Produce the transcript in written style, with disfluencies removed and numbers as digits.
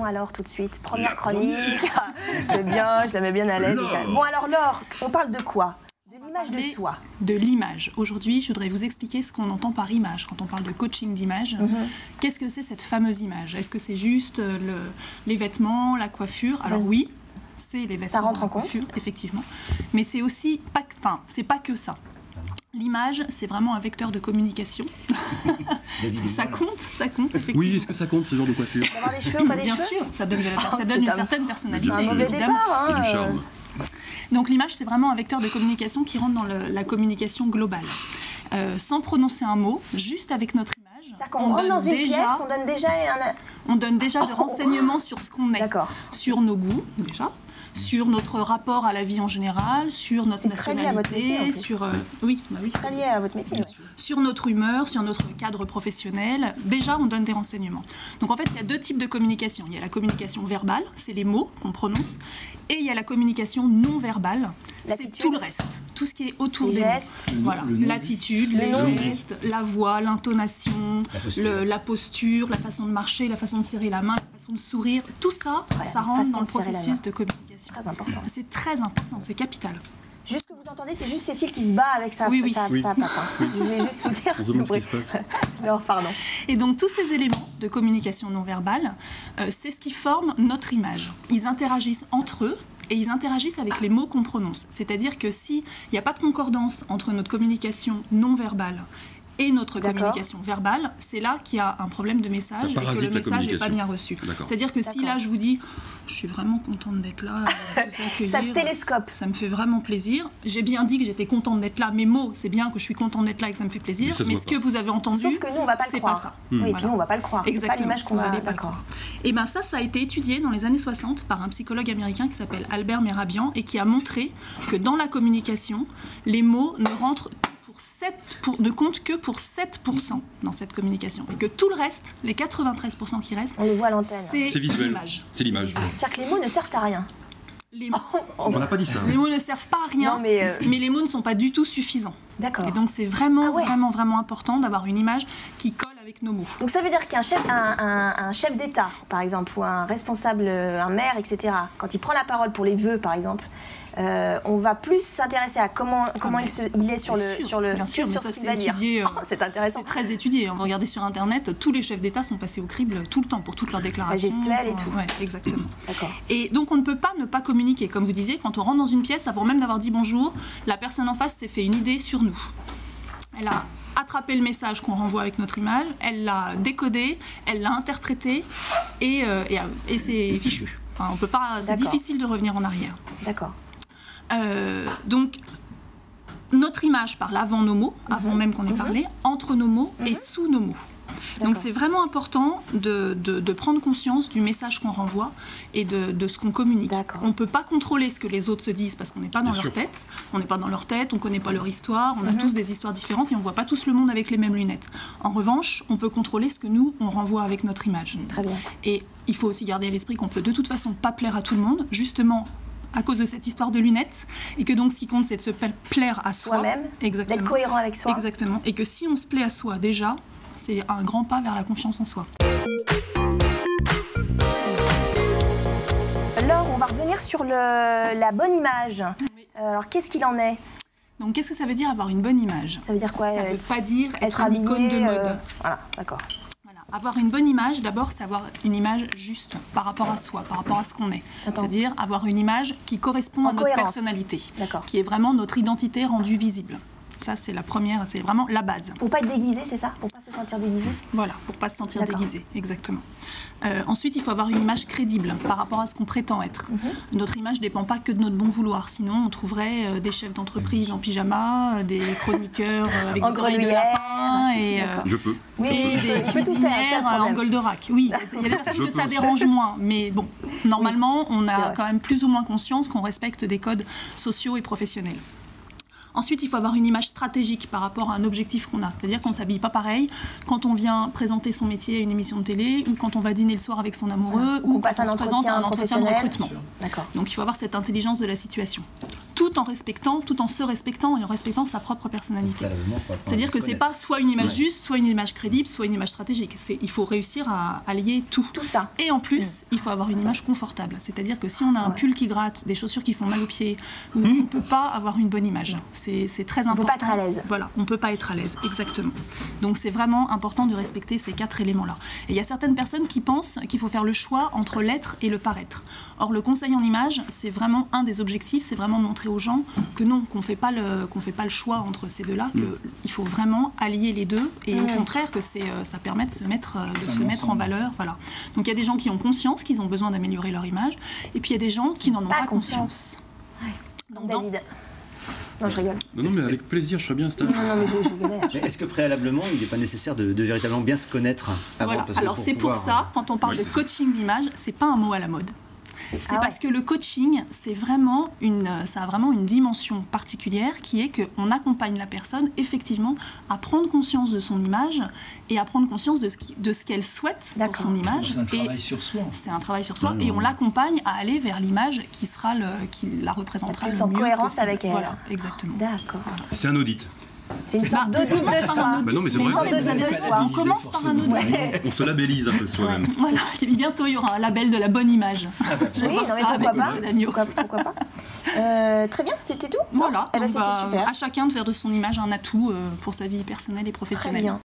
communication alors tout de suite. Première chronique. C'est bien, je la mets bien à l'aise. Bon alors Laure, on parle de quoi? De l'image de soi. De l'image. Aujourd'hui, je voudrais vous expliquer ce qu'on entend par image. Quand on parle de coaching d'image, qu'est-ce que c'est cette fameuse image? Est-ce que c'est juste les vêtements, la coiffure? Alors oui, c'est les vêtements, ça rentre en compte, coiffure, effectivement. Mais c'est aussi c'est pas que ça. L'image, c'est vraiment un vecteur de communication. Ça compte, effectivement. Oui, est-ce que ça compte, ce genre de coiffure? D'avoir des cheveux ou pas des cheveux? Bien sûr, ça donne une certaine personnalité, c'est un mauvais évidemment. départ, Et du charme. Donc l'image, c'est vraiment un vecteur de communication qui rentre dans la communication globale. Sans prononcer un mot, juste avec notre image, c'est-à-dire qu'on rentre dans une pièce, on donne déjà de renseignements sur ce qu'on est, sur nos goûts, déjà, sur notre rapport à la vie en général, sur notre nationalité, très lié à votre métier, sur notre humeur, sur notre cadre professionnel. Déjà, on donne des renseignements. Donc en fait, il y a deux types de communication. Il y a la communication verbale, c'est les mots qu'on prononce, et il y a la communication non verbale, c'est tout le reste, tout ce qui est autour des mots. Voilà, l'attitude, les gestes, la voix, l'intonation, la posture, la façon de marcher, la façon de serrer la main, la façon de sourire, tout ça, ça rentre dans le processus de communication. Très important. C'est très important, c'est capital. Juste que vous entendez, c'est juste Cécile qui se bat avec sa patte. Je vais juste vous dire. On se demande ce qui se passe. Alors, pardon. Et donc, tous ces éléments de communication non verbale, c'est ce qui forme notre image. Ils interagissent entre eux et ils interagissent avec les mots qu'on prononce. C'est-à-dire que s'il n'y a pas de concordance entre notre communication non verbale et notre communication verbale, c'est là qu'il y a un problème de message et que le message n'est pas bien reçu. C'est-à-dire que si là je vous dis je suis vraiment contente d'être là, ça se télescope. Ça me fait vraiment plaisir. J'ai bien dit que j'étais contente d'être là. Mes mots, c'est bien que je suis contente d'être là et que ça me fait plaisir. Mais ce que vous avez entendu, sauf que nous, on va pas le croire. Pas ça. Oui, et puis nous, on va pas le croire. Exactement. C'est pas l'image qu'on vous va n'allez pas le croire. Et bien ça a été étudié dans les années 60 par un psychologue américain qui s'appelle Albert Mehrabian et qui a montré que dans la communication, les mots ne rentrent ne compte que pour 7% dans cette communication. Et que tout le reste, les 93% qui restent, on les voit à l'antenne. C'est visuel. C'est l'image. C'est-à-dire que les mots ne servent à rien. On n'a pas dit ça. Les mots ne servent pas à rien, mais les mots ne sont pas du tout suffisants. D'accord. Et donc c'est vraiment important d'avoir une image qui colle avec nos mots. Donc ça veut dire qu'un chef d'État, par exemple, ou un responsable, un maire, etc., quand il prend la parole pour les vœux, par exemple, on va plus s'intéresser à comment il est sur le bien sûr, mais ça c'est étudié. C'est intéressant. C'est très étudié. On va regarder sur Internet, tous les chefs d'État sont passés au crible tout le temps pour toutes leurs déclarations. La gestuelle et tout. Ouais, exactement. D'accord. Et donc on ne peut pas ne pas communiquer. Comme vous disiez, quand on rentre dans une pièce, avant même d'avoir dit bonjour, la personne en face s'est fait une idée sur nous. Elle a attrapé le message qu'on renvoie avec notre image, elle l'a décodé, elle l'a interprété et c'est fichu. Enfin, on peut pas. C'est difficile de revenir en arrière. D'accord. Donc, notre image parle avant nos mots, avant même qu'on ait parlé, entre nos mots et sous nos mots. Donc c'est vraiment important de prendre conscience du message qu'on renvoie et de ce qu'on communique. On ne peut pas contrôler ce que les autres se disent parce qu'on n'est pas dans leur tête. On n'est pas dans leur tête, on ne connaît pas leur histoire, on a tous des histoires différentes et on ne voit pas tous le monde avec les mêmes lunettes. En revanche, on peut contrôler ce que nous, on renvoie avec notre image. Très bien. Et il faut aussi garder à l'esprit qu'on peut de toute façon pas plaire à tout le monde, justement à cause de cette histoire de lunettes, et que donc ce qui compte c'est de se plaire à soi-même, d'être cohérent avec soi. Exactement. Et que si on se plaît à soi déjà, c'est un grand pas vers la confiance en soi. Laure, on va revenir sur la bonne image. Oui. Alors, qu'est-ce qu'il en est ? Donc, qu'est-ce que ça veut dire avoir une bonne image ? Ça veut dire quoi ? Ça ne veut pas dire être une icône de mode. Voilà, d'accord. Avoir une bonne image, d'abord, c'est avoir une image juste par rapport à soi, par rapport à ce qu'on est. C'est-à-dire avoir une image qui correspond à notre personnalité, qui est vraiment notre identité rendue visible. Ça, c'est la première, c'est vraiment la base. Pour pas être déguisé, c'est ça ? Pour pas se sentir déguisé ? Voilà, pour pas se sentir déguisé, exactement. Ensuite, il faut avoir une image crédible par rapport à ce qu'on prétend être. Notre image ne dépend pas que de notre bon vouloir. Sinon, on trouverait des chefs d'entreprise en pyjama, des chroniqueurs avec des oreilles de lapin et des cuisinières en Goldorak. Oui, il y a des personnes que ça dérange moins. Mais bon, normalement, on a quand même plus ou moins conscience qu'on respecte des codes sociaux et professionnels. Ensuite, il faut avoir une image stratégique par rapport à un objectif qu'on a. C'est-à-dire qu'on ne s'habille pas pareil quand on vient présenter son métier à une émission de télé ou quand on va dîner le soir avec son amoureux ou quand on se présente à un entretien de recrutement. Donc, il faut avoir cette intelligence de la situation. tout en se respectant et en respectant sa propre personnalité. C'est-à-dire que c'est pas soit une image juste, soit une image crédible, soit une image stratégique. Il faut réussir à allier tout. Tout ça. Et en plus, il faut avoir une image confortable. C'est-à-dire que si on a un pull qui gratte, des chaussures qui font mal aux pieds, on ne peut pas avoir une bonne image. C'est très important. On ne peut pas être à l'aise. Voilà, on ne peut pas être à l'aise, exactement. Donc c'est vraiment important de respecter ces 4 éléments-là. Et il y a certaines personnes qui pensent qu'il faut faire le choix entre l'être et le paraître. Or, le conseil en image, c'est vraiment un des objectifs, c'est vraiment de montrer aux gens que non, qu'on ne fait pas le choix entre ces deux-là, qu'il faut vraiment allier les deux, et au contraire que ça permet de se mettre en valeur. Voilà. Donc il y a des gens qui ont conscience qu'ils ont besoin d'améliorer leur image, et puis il y a des gens qui n'en ont pas conscience. Donc, David. Non, je rigole. Non, mais avec plaisir, je serais bien installé. Non, mais je rigolais. Mais est-ce que préalablement, il n'est pas nécessaire de véritablement bien se connaître avant? Voilà. Alors c'est pour ça, quand on parle de coaching d'image, c'est pas un mot à la mode. C'est parce que le coaching, ça a vraiment une dimension particulière qui est qu'on accompagne la personne effectivement à prendre conscience de son image et à prendre conscience de ce qu'elle souhaite pour son image. C'est un travail sur soi. C'est un travail sur soi et on l'accompagne à aller vers l'image qui la représentera le mieux. En cohérence possible. avec elle. Voilà, exactement. D'accord. C'est un audit. C'est une sorte d'audit de soi. Bah non, mais c'est vrai. On commence par un audit. On se labellise un peu soi-même. Voilà. Et bientôt, il y aura un label de la bonne image. Je vais voir ça avec M. Dagneau. Pourquoi pas. Très bien, c'était tout. Voilà. C'était super. À chacun de faire de son image un atout pour sa vie personnelle et professionnelle. Très bien.